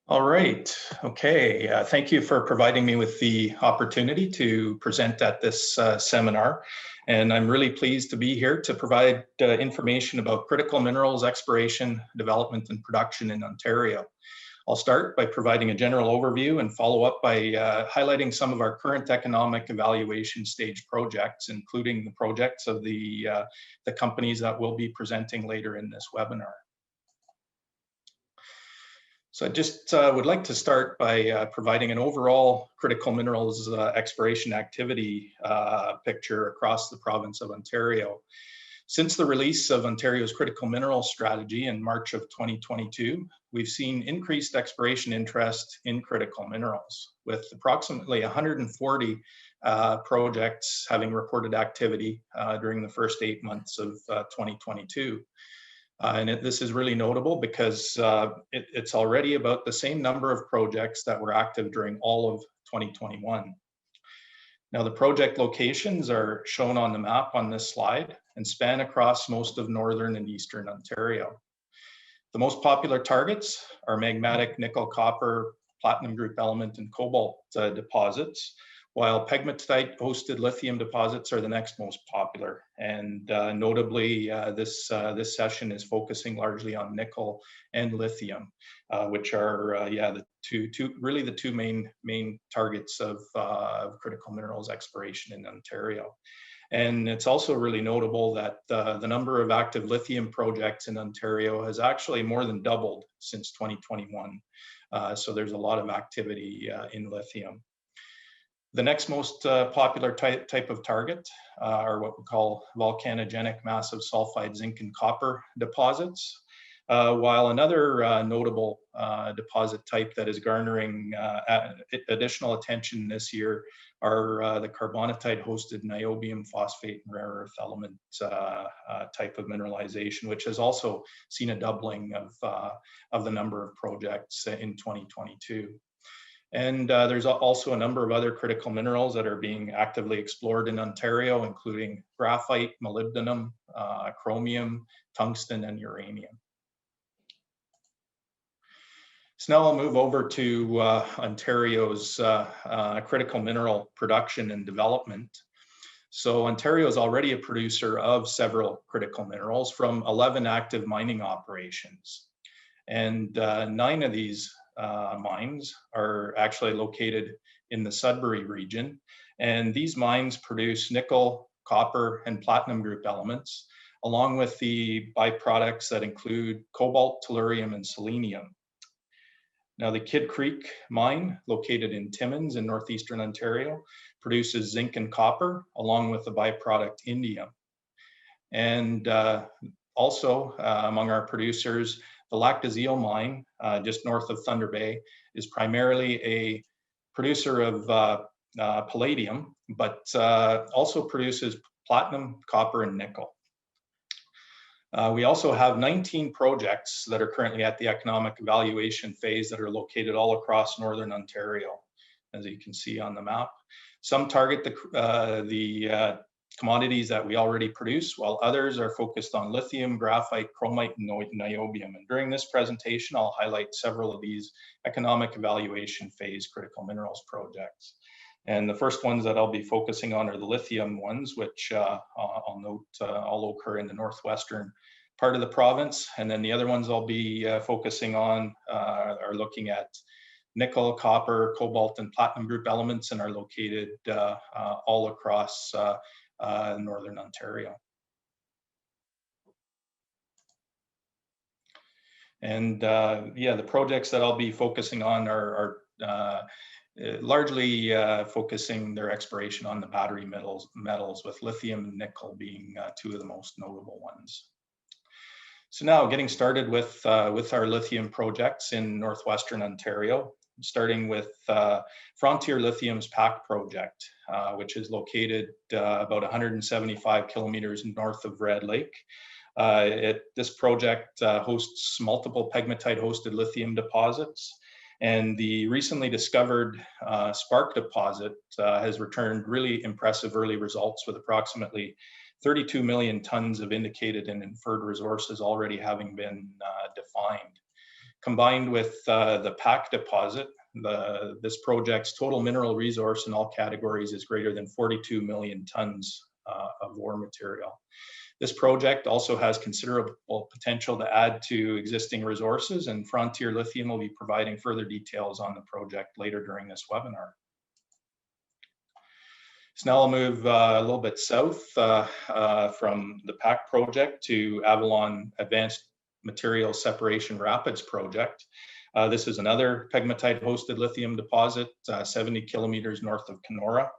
All right. Okay. Thank you for providing me with the opportunity to present at this seminar. And I'm really pleased to be here to provide information about critical minerals exploration, development, and production in Ontario. I'll start by providing a general overview and follow up by highlighting some of our current economic evaluation stage projects, including the projects of the companies that will be presenting later in this webinar. So I just would like to start by providing an overall critical minerals exploration activity picture across the province of Ontario. Since the release of Ontario's critical minerals strategy in March of 2022, we've seen increased exploration interest in critical minerals, with approximately 140 projects having reported activity during the first 8 months of 2022. This is really notable because it's already about the same number of projects that were active during all of 2021. Now, the project locations are shown on the map on this slide and span across most of northern and eastern Ontario. The most popular targets are magmatic nickel, copper, platinum group element, and cobalt deposits, while pegmatite hosted lithium deposits are the next most popular. And notably, this session is focusing largely on nickel and lithium, which are really the two main targets of critical minerals exploration in Ontario. And it's also really notable that the number of active lithium projects in Ontario has actually more than doubled since 2021. So there's a lot of activity in lithium. The next most popular type of target are what we call volcanogenic massive sulfide zinc and copper deposits, while another notable deposit type that is garnering additional attention this year are the carbonatite-hosted niobium, phosphate, and rare earth element type of mineralization, which has also seen a doubling of the number of projects in 2022. And there's also a number of other critical minerals that are being actively explored in Ontario, including graphite, molybdenum, chromium, tungsten, and uranium. So now I'll move over to Ontario's critical mineral production and development. So Ontario is already a producer of several critical minerals from 11 active mining operations. And 9 of these mines are actually located in the Sudbury region, and these mines produce nickel, copper, and platinum group elements, along with the byproducts that include cobalt, tellurium, and selenium. Now, the Kidd Creek mine, located in Timmins in northeastern Ontario, produces zinc and copper, along with the byproduct indium. And also among our producers, the Lac des Îles mine, just north of Thunder Bay, is primarily a producer of palladium, but also produces platinum, copper, and nickel. We also have 19 projects that are currently at the economic evaluation phase that are located all across northern Ontario, as you can see on the map. Some target the commodities that we already produce, while others are focused on lithium, graphite, chromite, and niobium. And during this presentation, I'll highlight several of these economic evaluation phase critical minerals projects. And the first ones that I'll be focusing on are the lithium ones, which I'll note all occur in the northwestern part of the province. And then the other ones I'll be focusing on are looking at nickel, copper, cobalt, and platinum group elements, and are located all across northern Ontario. And the projects that I'll be focusing on are largely focusing their exploration on the battery metals, with lithium and nickel being 2 of the most notable ones. So now getting started with our lithium projects in northwestern Ontario, starting with Frontier Lithium's PAC project, which is located about 175 kilometers north of Red Lake. This project hosts multiple pegmatite-hosted lithium deposits, and the recently discovered Spark deposit has returned really impressive early results, with approximately 32 million tons of indicated and inferred resources already having been defined. Combined with the PAC deposit, this project's total mineral resource in all categories is greater than 42 million tons of ore material. This project also has considerable potential to add to existing resources, and Frontier Lithium will be providing further details on the project later during this webinar. So now I'll move a little bit south from the PAC project to Avalon Advanced Materials Separation Rapids project. This is another pegmatite-hosted lithium deposit 70 kilometers north of Kenora.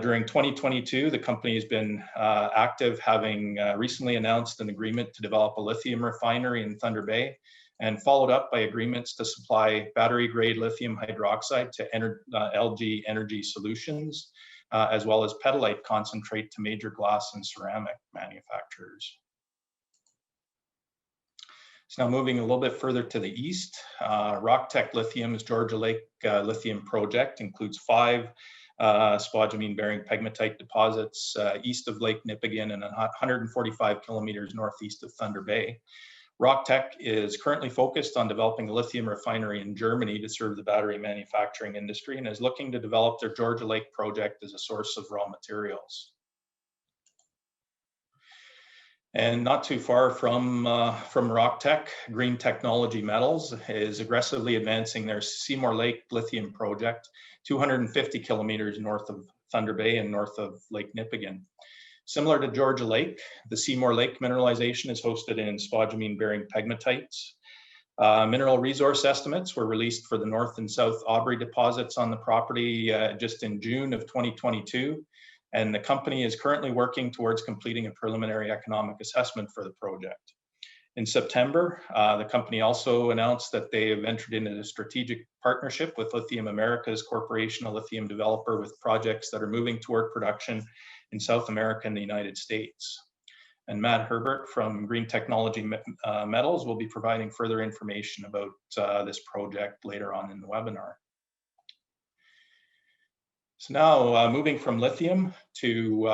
During 2022, the company has been active, having recently announced an agreement to develop a lithium refinery in Thunder Bay, and followed up by agreements to supply battery-grade lithium hydroxide to LG Energy Solutions, as well as petalite concentrate to major glass and ceramic manufacturers. So now moving a little bit further to the east, RockTech Lithium's Georgia Lake lithium project includes 5 spodumene-bearing pegmatite deposits east of Lake Nipigon and 145 kilometers northeast of Thunder Bay. RockTech is currently focused on developing a lithium refinery in Germany to serve the battery manufacturing industry, and is looking to develop their Georgia Lake project as a source of raw materials. And not too far from RockTech, Green Technology Metals is aggressively advancing their Seymour Lake lithium project, 250 kilometers north of Thunder Bay and north of Lake Nipigon. Similar to Georgia Lake, the Seymour Lake mineralization is hosted in spodumene-bearing pegmatites. Mineral resource estimates were released for the North and South Aubrey deposits on the property just in June of 2022. And the company is currently working towards completing a preliminary economic assessment for the project. In September, the company also announced that they have entered into a strategic partnership with Lithium Americas Corporation, a lithium developer with projects that are moving toward production in South America and the United States. And Matt Herbert from Green Technology Metals will be providing further information about this project later on in the webinar. So now moving from lithium to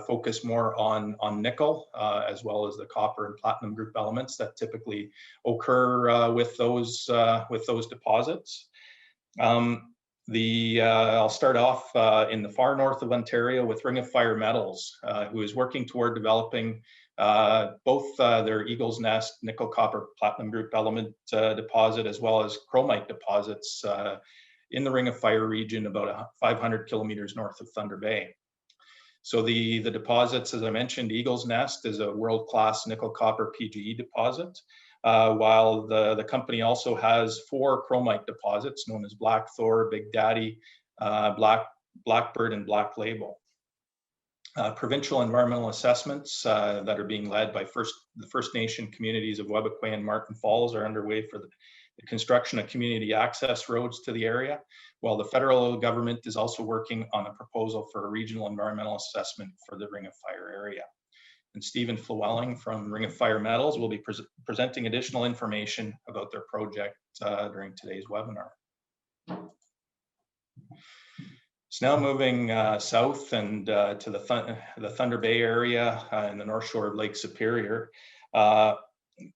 focus more on nickel, as well as the copper and platinum group elements that typically occur with those deposits. I'll start off in the far north of Ontario with Ring of Fire Metals, who is working toward developing both their Eagle's Nest nickel, copper, platinum group element deposit, as well as chromite deposits in the Ring of Fire region, about 500 kilometers north of Thunder Bay. So the deposits, as I mentioned, Eagle's Nest is a world-class nickel copper PGE deposit, while the company also has 4 chromite deposits known as Black Thor, Big Daddy, Blackbird, and Black Label. Provincial environmental assessments that are being led by the First Nation communities of Webequie and Martin Falls are underway for the construction of community access roads to the area, while the federal government is also working on a proposal for a regional environmental assessment for the Ring of Fire area. And Stephen Flewelling from Ring of Fire Metals will be presenting additional information about their project during today's webinar. So now moving south and to the Thunder Bay area in the North Shore of Lake Superior.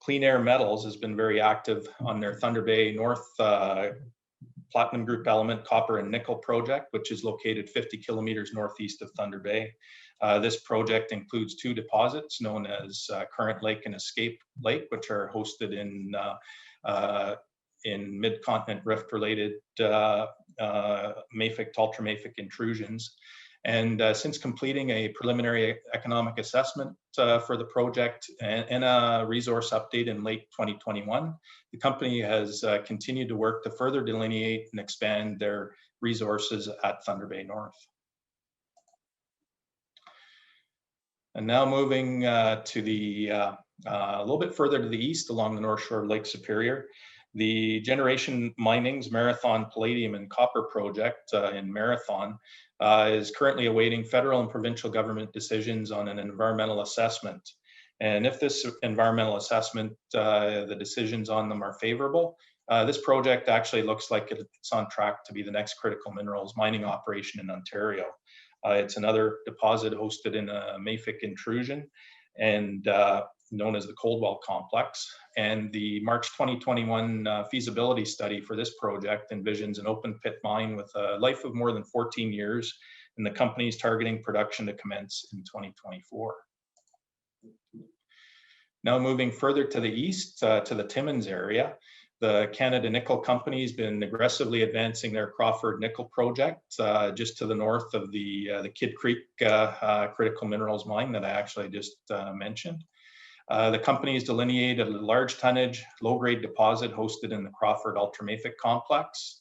Clean Air Metals has been very active on their Thunder Bay North Platinum Group element copper and nickel project, which is located 50 kilometers northeast of Thunder Bay. This project includes 2 deposits known as Current Lake and Escape Lake, which are hosted in mid-continent rift-related mafic to ultramafic intrusions. And since completing a preliminary economic assessment for the project and a resource update in late 2021, the company has continued to work to further delineate and expand their resources at Thunder Bay North. And now moving to a little bit further to the east along the North Shore of Lake Superior, the Generation Mining's Marathon Palladium and Copper project in Marathon is currently awaiting federal and provincial government decisions on an environmental assessment. And if this environmental assessment, the decisions on them are favorable, this project actually looks like it's on track to be the next critical minerals mining operation in Ontario. It's another deposit hosted in a mafic intrusion, and known as the Coldwell Complex. And the March 2021 feasibility study for this project envisions an open pit mine with a life of more than 14 years, and the company is targeting production to commence in 2024. Now moving further to the east, to the Timmins area, the Canada Nickel Company has been aggressively advancing their Crawford Nickel project just to the north of the Kidd Creek critical minerals mine that I actually just mentioned. The company has delineated a large tonnage, low-grade deposit hosted in the Crawford Ultramafic Complex,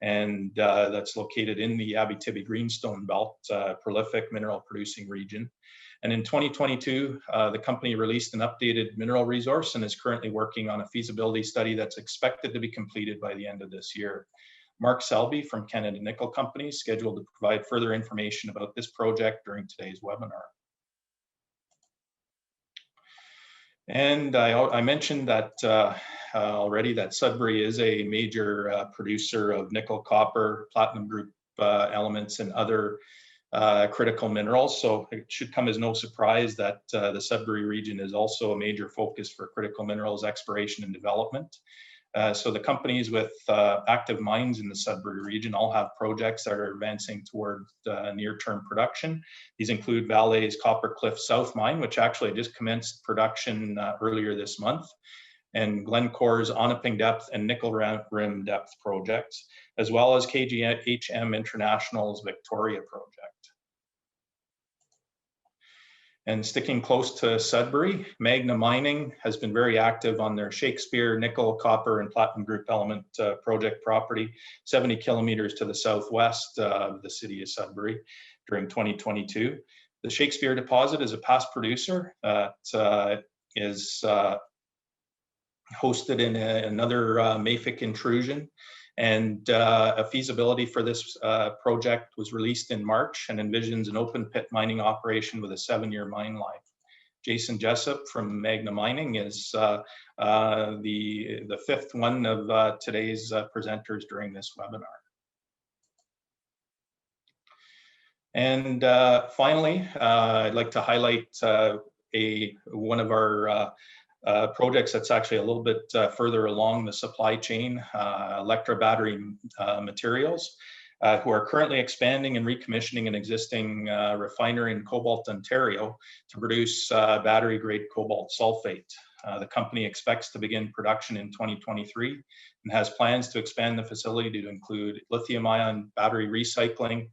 and that's located in the Abitibi Greenstone Belt, prolific mineral producing region. And in 2022, the company released an updated mineral resource and is currently working on a feasibility study that's expected to be completed by the end of this year. Mark Selby from Canada Nickel Company is scheduled to provide further information about this project during today's webinar. And I mentioned that already that Sudbury is a major producer of nickel, copper, platinum group elements, and other critical minerals. So it should come as no surprise that the Sudbury region is also a major focus for critical minerals exploration and development. So the companies with active mines in the Sudbury region all have projects that are advancing toward near-term production. These include Vale's Copper Cliff South mine, which actually just commenced production earlier this month, and Glencore's Onaping Depth and Nickel Rim Depth projects, as well as KGHM International's Victoria project. And sticking close to Sudbury, Magna Mining has been very active on their Shakespeare nickel, copper, and platinum group element project property, 70 kilometers to the southwest of the city of Sudbury during 2022. The Shakespeare deposit is a past producer that is hosted in another mafic intrusion. And a feasibility for this project was released in March and envisions an open pit mining operation with a 7-year mine life. Jason Jessup from Magna Mining is the fifth one of today's presenters during this webinar. And finally, I'd like to highlight one of our projects that's actually a little bit further along the supply chain, Electra Battery Materials, who are currently expanding and recommissioning an existing refinery in Cobalt, Ontario to produce battery-grade cobalt sulfate. The company expects to begin production in 2023 and has plans to expand the facility to include lithium-ion battery recycling,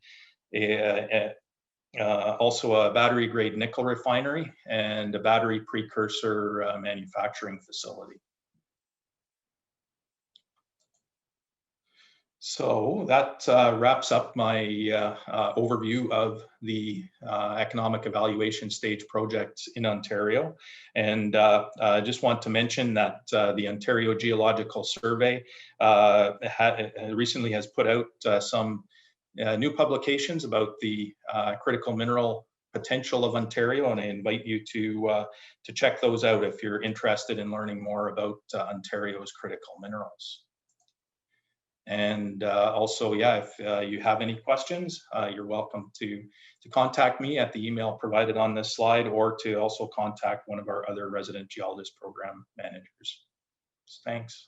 also a battery-grade nickel refinery, and a battery precursor manufacturing facility. So that wraps up my overview of the economic evaluation stage projects in Ontario. And I just want to mention that the Ontario Geological Survey recently has put out some new publications about the critical mineral potential of Ontario, and I invite you to check those out if you're interested in learning more about Ontario's critical minerals. And also, yeah, if you have any questions, you're welcome to contact me at the email provided on this slide, or to also contact one of our other resident geologist program managers. Thanks.